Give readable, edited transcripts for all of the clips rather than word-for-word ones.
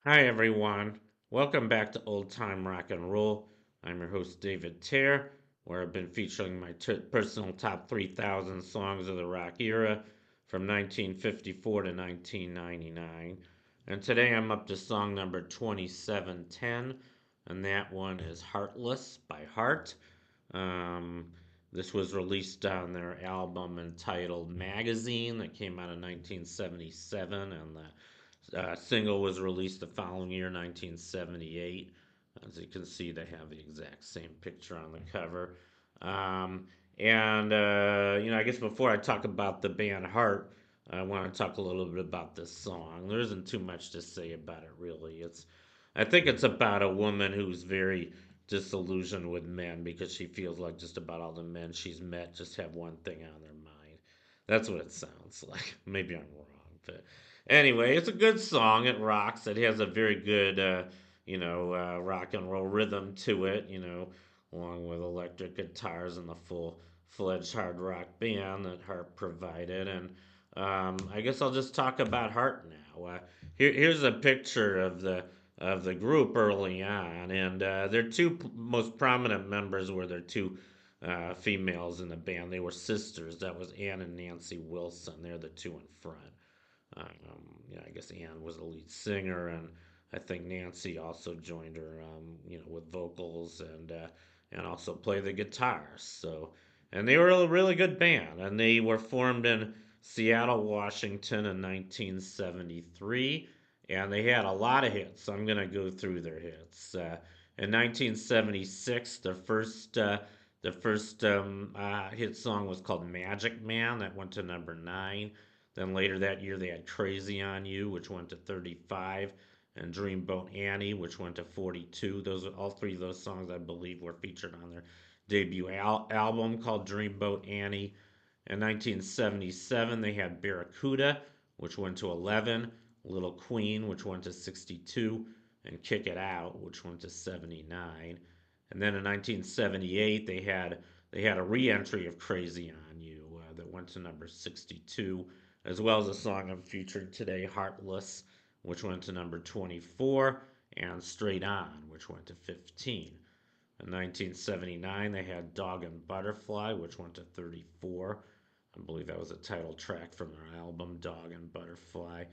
Hi, everyone. Welcome back to Old Time Rock and Roll. I'm your host, David Tear, where I've been featuring my personal top 3,000 songs of the rock era from 1954 to 1999. And today I'm up to song number 2710, and that one is Heartless by Heart. Um, this was released on their album entitled Magazine that came out in 1977, and the single was released the following year, 1978. As you can see, they have the exact same picture on the cover. Um, I guess before I talk about the band Heart, I want to talk a little bit about this song. There isn't too much to say about it, really. I think it's about a woman who's very disillusioned with men because she feels like just about all the men she's met just have one thing on their mind. That's what it sounds like. Maybe I'm wrong, but anyway, it's a good song. It rocks. It has a very good, rock and roll rhythm to it. Along with electric guitars and the full-fledged hard rock band that Hart provided. And I guess I'll just talk about Hart now. Here's a picture of the group early on, and their most prominent members were their two females in the band. They were sisters. That was Ann and Nancy Wilson. They're the two in front. I guess Ann was the lead singer, and I think Nancy also joined her, with vocals and also play the guitar. So, and they were a really good band, and they were formed in Seattle, Washington in 1973, and they had a lot of hits. So I'm gonna go through their hits. In 1976, the first hit song was called "Magic Man" that went to number 9. Then later that year, they had Crazy on You, which went to 35, and Dreamboat Annie, which went to 42. All three of those songs, I believe, were featured on their debut album called Dreamboat Annie. In 1977, they had Barracuda, which went to 11, Little Queen, which went to 62, and Kick It Out, which went to 79. And then in 1978, they had a re-entry of Crazy on You that went to number 62, as well as a song I'm featuring today, Heartless, which went to number 24, and Straight On, which went to 15. In 1979, they had Dog and Butterfly, which went to 34. I believe that was a title track from their album, Dog and Butterfly.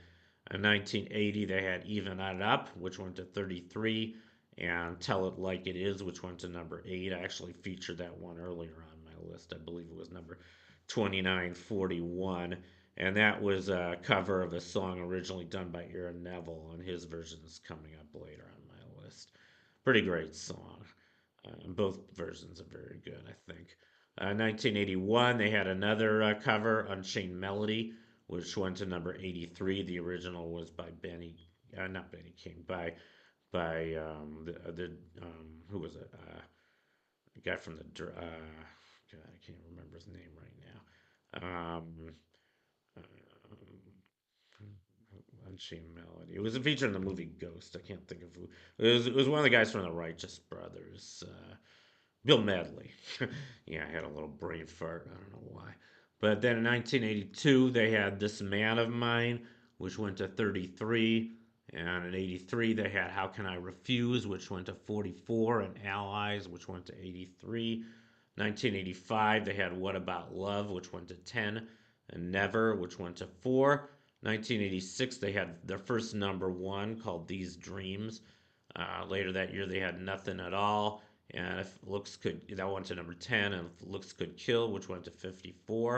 In 1980, they had Even It Up, which went to 33, and Tell It Like It Is, which went to number 8. I actually featured that one earlier on my list. I believe it was number 2941. And that was a cover of a song originally done by Aaron Neville, and his version is coming up later on my list. Pretty great song. Both versions are very good, I think. 1981, they had another cover, Unchained Melody, which went to number 83. The original was by not Benny King, by who was it? The guy from God, I can't remember his name right now. Unchained Melody. It was a feature in the movie Ghost. I can't think of who. It was one of the guys from the Righteous Brothers. Bill Medley. Yeah, I had a little brain fart. I don't know why. But then in 1982, they had This Man of Mine, which went to 33. And in 83, they had How Can I Refuse, which went to 44. And Allies, which went to 83. 1985, they had What About Love, which went to 10. And Never, which went to 4. 1986, they had their first number one called These Dreams. Later that year, they had Nothing at All, and if looks could that went to number 10, and if looks could kill, which went to 54.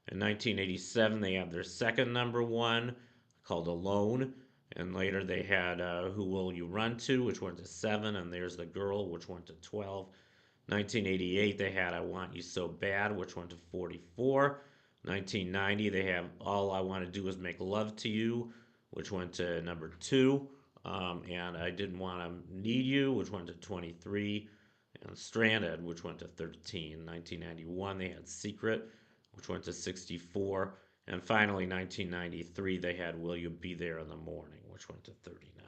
In 1987, they had their second number one called Alone, and later they had Who Will You Run To, which went to 7, and There's the Girl, which went to 12. 1988, they had I Want You So Bad, which went to 44. 1990, they have All I Want to Do Is Make Love to You, which went to number 2. And I Didn't Want to Need You, which went to 23. And Stranded, which went to 13. 1991, they had Secret, which went to 64. And finally, 1993, they had Will You Be There in the Morning, which went to 39.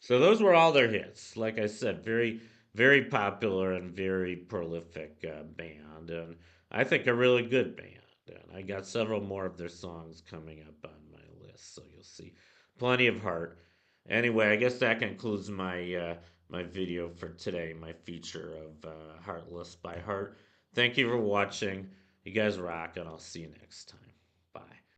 So those were all their hits. Like I said, very, very popular and very prolific band. And I think a really good band. And I got several more of their songs coming up on my list, so you'll see plenty of heart. Anyway, I guess that concludes my video for today, my feature of Heartless by Heart. Thank you for watching. You guys rock, and I'll see you next time.